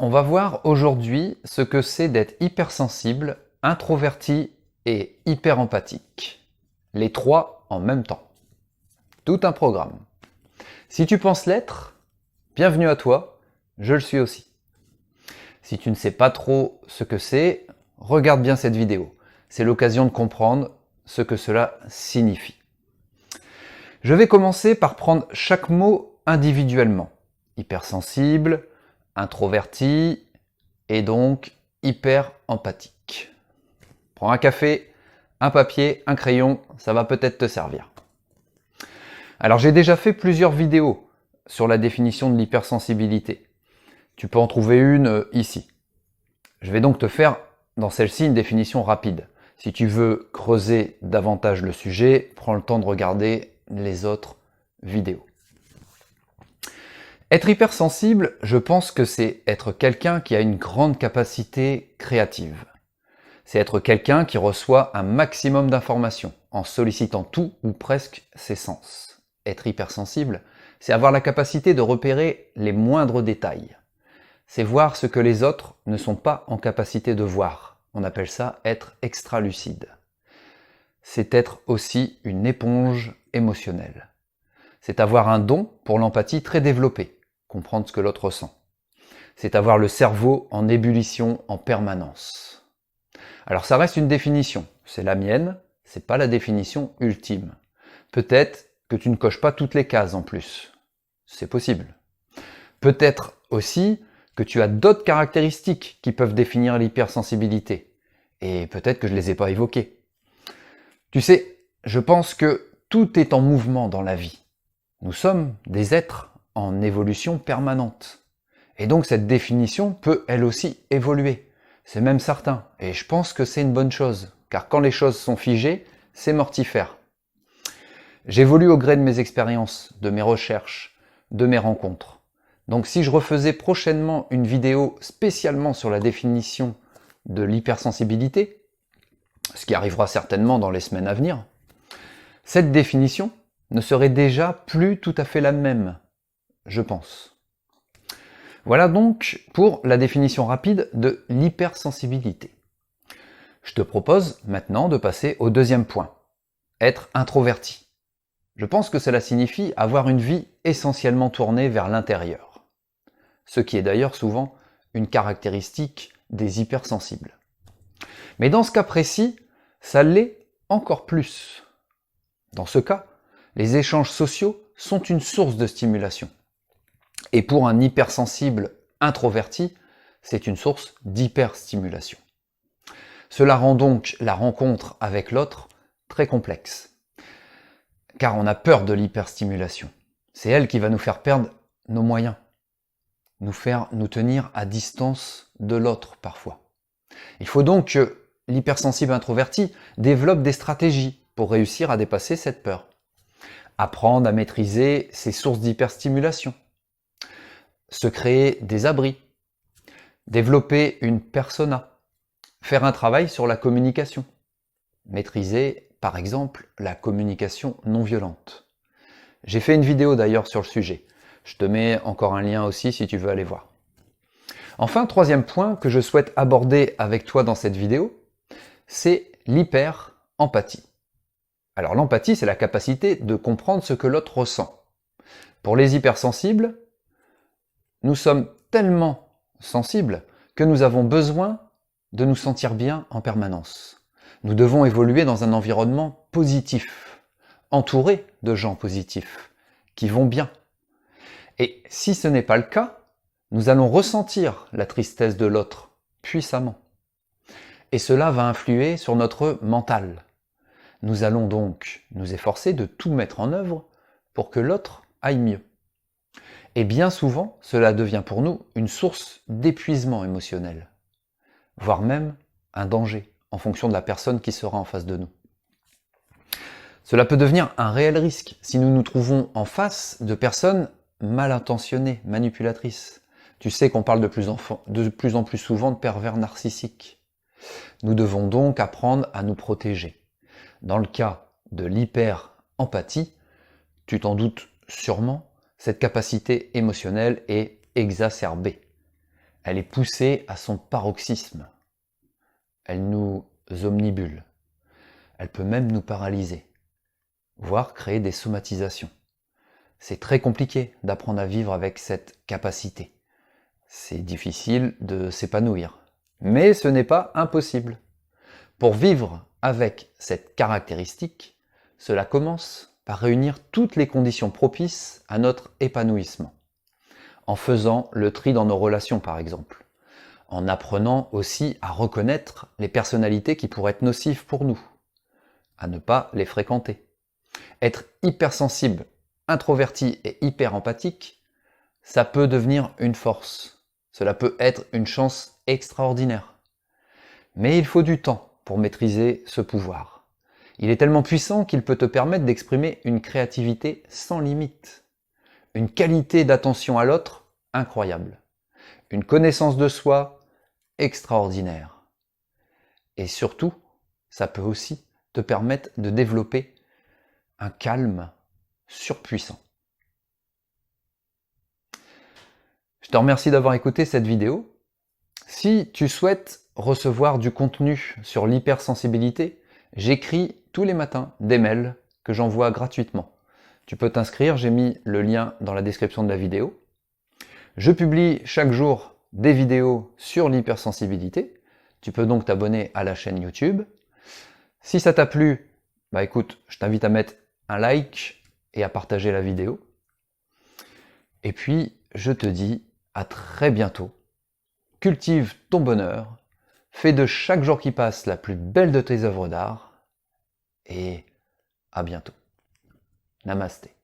On va voir aujourd'hui ce que c'est d'être hypersensible, introverti et hyper empathique. Les trois en même temps. Tout un programme. Si tu penses l'être, bienvenue à toi, je le suis aussi. Si tu ne sais pas trop ce que c'est, regarde bien cette vidéo. C'est l'occasion de comprendre ce que cela signifie. Je vais commencer par prendre chaque mot individuellement. Hypersensible, introverti et donc hyper empathique. Prends un café, un papier, un crayon, ça va peut-être te servir. Alors j'ai déjà fait plusieurs vidéos sur la définition de l'hypersensibilité. Tu peux en trouver une ici. Je vais donc te faire dans celle-ci une définition rapide. Si tu veux creuser davantage le sujet, prends le temps de regarder les autres vidéos. Être hypersensible, je pense que c'est être quelqu'un qui a une grande capacité créative. C'est être quelqu'un qui reçoit un maximum d'informations en sollicitant tout ou presque ses sens. Être hypersensible, c'est avoir la capacité de repérer les moindres détails. C'est voir ce que les autres ne sont pas en capacité de voir. On appelle ça être extralucide. C'est être aussi une éponge émotionnelle. C'est avoir un don pour l'empathie très développé, comprendre ce que l'autre ressent. C'est avoir le cerveau en ébullition en permanence. Alors ça reste une définition, c'est la mienne, c'est pas la définition ultime. Peut-être que tu ne coches pas toutes les cases en plus. C'est possible. Peut-être aussi que tu as d'autres caractéristiques qui peuvent définir l'hypersensibilité. Et peut-être que je ne les ai pas évoquées. Tu sais, je pense que tout est en mouvement dans la vie. Nous sommes des êtres en évolution permanente. Et donc cette définition peut elle aussi évoluer. C'est même certain. Et je pense que c'est une bonne chose. Car quand les choses sont figées, c'est mortifère. J'évolue au gré de mes expériences, de mes recherches, de mes rencontres. Donc si je refaisais prochainement une vidéo spécialement sur la définition de l'hypersensibilité, ce qui arrivera certainement dans les semaines à venir, cette définition ne serait déjà plus tout à fait la même, je pense. Voilà donc pour la définition rapide de l'hypersensibilité. Je te propose maintenant de passer au deuxième point, être introverti. Je pense que cela signifie avoir une vie essentiellement tournée vers l'intérieur, ce qui est d'ailleurs souvent une caractéristique des hypersensibles. Mais dans ce cas précis, ça l'est encore plus. Dans ce cas, les échanges sociaux sont une source de stimulation. Et pour un hypersensible introverti, c'est une source d'hyperstimulation. Cela rend donc la rencontre avec l'autre très complexe. Car on a peur de l'hyperstimulation. C'est elle qui va nous faire perdre nos moyens. Nous tenir à distance de l'autre parfois. Il faut donc que l'hypersensible introverti développe des stratégies pour réussir à dépasser cette peur. Apprendre à maîtriser ses sources d'hyperstimulation. Se créer des abris. Développer une persona. Faire un travail sur la communication. Maîtriser, par exemple, la communication non violente. J'ai fait une vidéo d'ailleurs sur le sujet. Je te mets encore un lien aussi si tu veux aller voir. Enfin, troisième point que je souhaite aborder avec toi dans cette vidéo, c'est l'hyper-empathie. Alors l'empathie, c'est la capacité de comprendre ce que l'autre ressent. Pour les hypersensibles, nous sommes tellement sensibles que nous avons besoin de nous sentir bien en permanence. Nous devons évoluer dans un environnement positif, entouré de gens positifs, qui vont bien. Et si ce n'est pas le cas, nous allons ressentir la tristesse de l'autre puissamment. Et cela va influer sur notre mental. Nous allons donc nous efforcer de tout mettre en œuvre pour que l'autre aille mieux. Et bien souvent, cela devient pour nous une source d'épuisement émotionnel, voire même un danger en fonction de la personne qui sera en face de nous. Cela peut devenir un réel risque si nous nous trouvons en face de personnes mal intentionnées, manipulatrices. Tu sais qu'on parle de plus en plus souvent de pervers narcissiques. Nous devons donc apprendre à nous protéger. Dans le cas de l'hyper-empathie, tu t'en doutes sûrement, cette capacité émotionnelle est exacerbée. Elle est poussée à son paroxysme. Elle nous omnibule. Elle peut même nous paralyser, voire créer des somatisations. C'est très compliqué d'apprendre à vivre avec cette capacité. C'est difficile de s'épanouir, mais ce n'est pas impossible. Pour vivre avec cette caractéristique, cela commence par réunir toutes les conditions propices à notre épanouissement. En faisant le tri dans nos relations par exemple. En apprenant aussi à reconnaître les personnalités qui pourraient être nocives pour nous. À ne pas les fréquenter. Être hypersensible, introverti et hyper empathique, ça peut devenir une force. Cela peut être une chance extraordinaire. Mais il faut du temps pour maîtriser ce pouvoir. Il est tellement puissant qu'il peut te permettre d'exprimer une créativité sans limite. Une qualité d'attention à l'autre incroyable. Une connaissance de soi extraordinaire. Et surtout, ça peut aussi te permettre de développer un calme surpuissant. Je te remercie d'avoir écouté cette vidéo. Si tu souhaites recevoir du contenu sur l'hypersensibilité, j'écris tous les matins des mails que j'envoie gratuitement. Tu peux t'inscrire, j'ai mis le lien dans la description de la vidéo. Je publie chaque jour des vidéos sur l'hypersensibilité. Tu peux donc t'abonner à la chaîne YouTube. Si ça t'a plu, écoute, je t'invite à mettre un like et à partager la vidéo. Et puis, je te dis à très bientôt. Cultive ton bonheur, fais de chaque jour qui passe la plus belle de tes œuvres d'art, et à bientôt. Namasté.